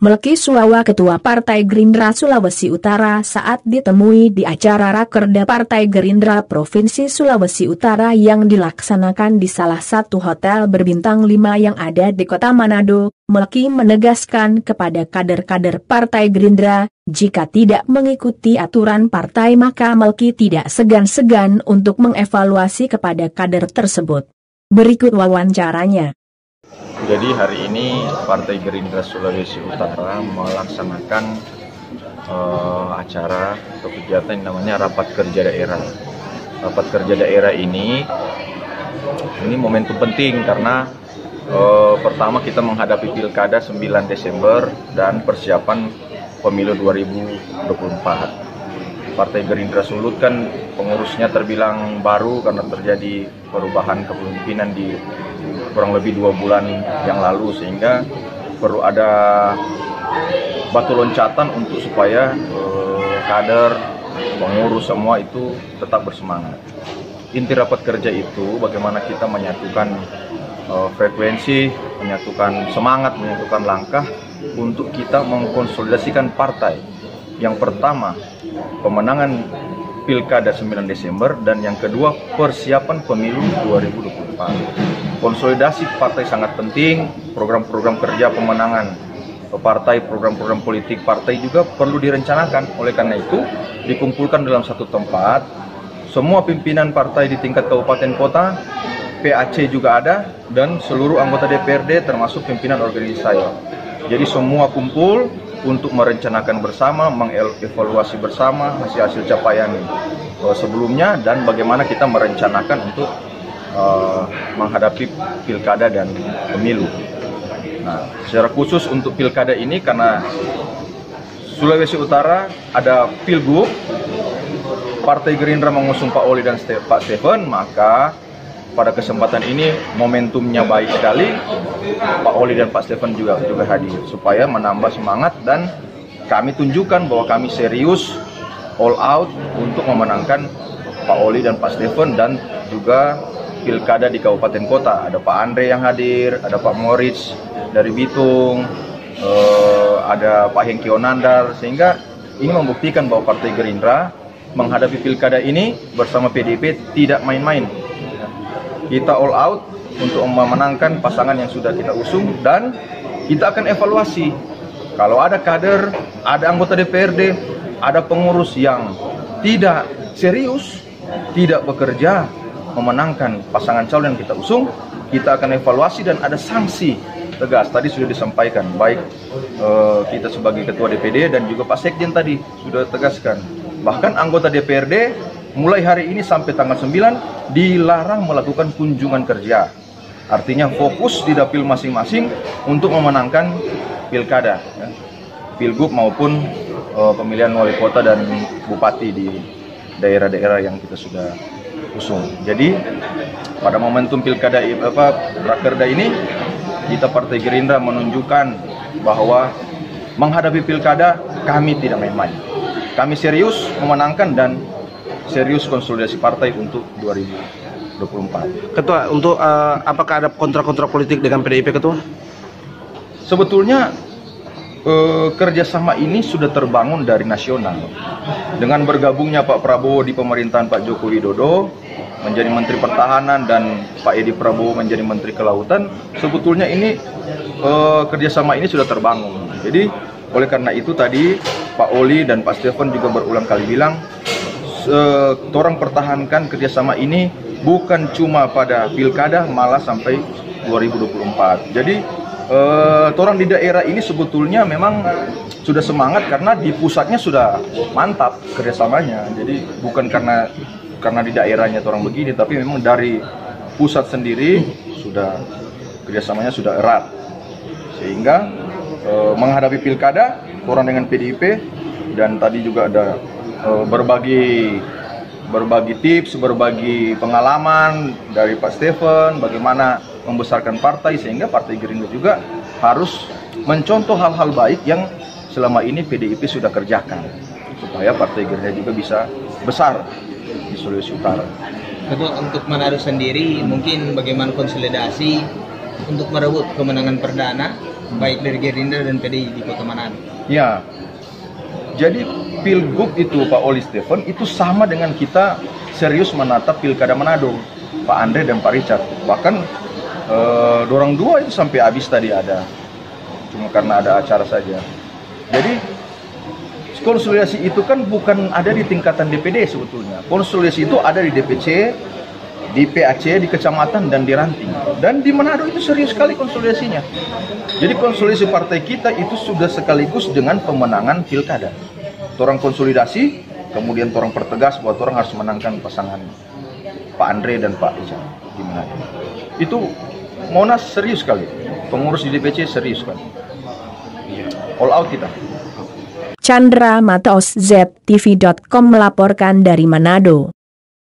Melki Suawa Ketua Partai Gerindra Sulawesi Utara saat ditemui di acara Rakerda Partai Gerindra Provinsi Sulawesi Utara yang dilaksanakan di salah satu hotel berbintang 5 yang ada di kota Manado. Melki menegaskan kepada kader-kader Partai Gerindra, jika tidak mengikuti aturan partai maka Melki tidak segan-segan untuk mengevaluasi kepada kader tersebut. Berikut wawancaranya. Jadi hari ini Partai Gerindra Sulawesi Utara melaksanakan acara atau kegiatan yang namanya Rapat Kerja Daerah. Rapat Kerja Daerah ini momentum penting karena pertama kita menghadapi Pilkada 9 Desember dan persiapan Pemilu 2024. Partai Gerindra Sulut kan pengurusnya terbilang baru karena terjadi perubahan kepemimpinan di kurang lebih 2 bulan yang lalu, sehingga perlu ada batu loncatan untuk supaya kader, pengurus semua itu tetap bersemangat. Inti rapat kerja itu bagaimana kita menyatukan frekuensi, menyatukan semangat, menyatukan langkah untuk kita mengkonsolidasikan partai. Yang pertama, pemenangan Pilkada 9 Desember dan yang kedua persiapan Pemilu 2024. Konsolidasi partai sangat penting, program-program kerja pemenangan partai, program-program politik partai juga perlu direncanakan. Oleh karena itu, dikumpulkan dalam satu tempat, semua pimpinan partai di tingkat kabupaten kota, PAC juga ada, dan seluruh anggota DPRD termasuk pimpinan organisasi saya. Jadi semua kumpul untuk merencanakan bersama, mengevaluasi bersama hasil-hasil capaian sebelumnya dan bagaimana kita merencanakan untuk menghadapi pilkada dan pemilu. Nah, secara khusus untuk pilkada ini karena Sulawesi Utara ada Pilgub, Partai Gerindra mengusung Pak Oli dan Pak Stephen, maka pada kesempatan ini momentumnya baik sekali. Pak Oli dan Pak Stephen juga hadir supaya menambah semangat dan kami tunjukkan bahwa kami serius all out untuk memenangkan Pak Oli dan Pak Stephen dan juga pilkada di kabupaten kota. Ada Pak Andre yang hadir, ada Pak Moritz dari Bitung, ada Pak Hengki Onandar, sehingga ini membuktikan bahwa Partai Gerindra menghadapi pilkada ini bersama PDIP tidak main-main. Kita all out untuk memenangkan pasangan yang sudah kita usung dan kita akan evaluasi. Kalau ada kader, ada anggota DPRD, ada pengurus yang tidak serius, tidak bekerja memenangkan pasangan calon yang kita usung, kita akan evaluasi dan ada sanksi tegas. Tadi sudah disampaikan, baik kita sebagai Ketua DPD dan juga Pak Sekjen tadi sudah tegaskan. Bahkan anggota DPRD mulai hari ini sampai tanggal 9 dilarang melakukan kunjungan kerja. Artinya fokus di dapil masing-masing untuk memenangkan pilkada, ya. Pilgub maupun pemilihan wali kota dan bupati di daerah-daerah yang kita sudah usung. Jadi pada momentum pilkada Rakerda ini kita Partai Gerindra menunjukkan bahwa menghadapi pilkada kami tidak main-main. Kami serius memenangkan dan serius konsolidasi partai untuk 2024. Ketua, untuk apakah ada kontrak-kontrak politik dengan PDIP, Ketua? Sebetulnya kerjasama ini sudah terbangun dari nasional. Dengan bergabungnya Pak Prabowo di pemerintahan Pak Joko Widodo menjadi Menteri Pertahanan dan Pak Edi Prabowo menjadi Menteri Kelautan, sebetulnya ini kerjasama ini sudah terbangun. Jadi oleh karena itu tadi Pak Oli dan Pak Stephen juga berulang kali bilang, torang pertahankan kerjasama ini bukan cuma pada pilkada, malah sampai 2024. Jadi torang di daerah ini sebetulnya memang sudah semangat karena di pusatnya sudah mantap kerjasamanya. Jadi bukan karena di daerahnya torang begini, tapi memang dari pusat sendiri sudah kerjasamanya sudah erat. Sehingga menghadapi pilkada, torang dengan PDIP dan tadi juga ada berbagi tips, berbagi pengalaman dari Pak Stephen, bagaimana membesarkan partai, sehingga Partai Gerindra juga harus mencontoh hal-hal baik yang selama ini PDIP sudah kerjakan, supaya Partai Gerindra juga bisa besar di Sulawesi Utara. Ketua, untuk Manado sendiri, mungkin bagaimana konsolidasi untuk merebut kemenangan perdana baik dari Gerindra dan PDI di Kota Manado. Ya, jadi Pilgub itu Pak Oli Stephen itu sama dengan kita serius menatap Pilkada Manado, Pak Andre dan Pak Richard. Bahkan dorang dua itu sampai habis tadi ada, cuma karena ada acara saja. Jadi konsolidasi itu kan bukan ada di tingkatan DPD sebetulnya. Konsolidasi itu ada di DPC, di PAC, di kecamatan, dan di ranting. Dan di Manado itu serius sekali konsolidasinya. Jadi konsolidasi partai kita itu sudah sekaligus dengan pemenangan pilkada. Orang konsolidasi, kemudian orang pertegas bahwa orang harus menangkan pasangan Pak Andre dan Pak Richard di Manado. Itu Monas serius sekali. Pengurus di DPC serius sekali. All out kita. Chandra Matos, ZTV.com melaporkan dari Manado.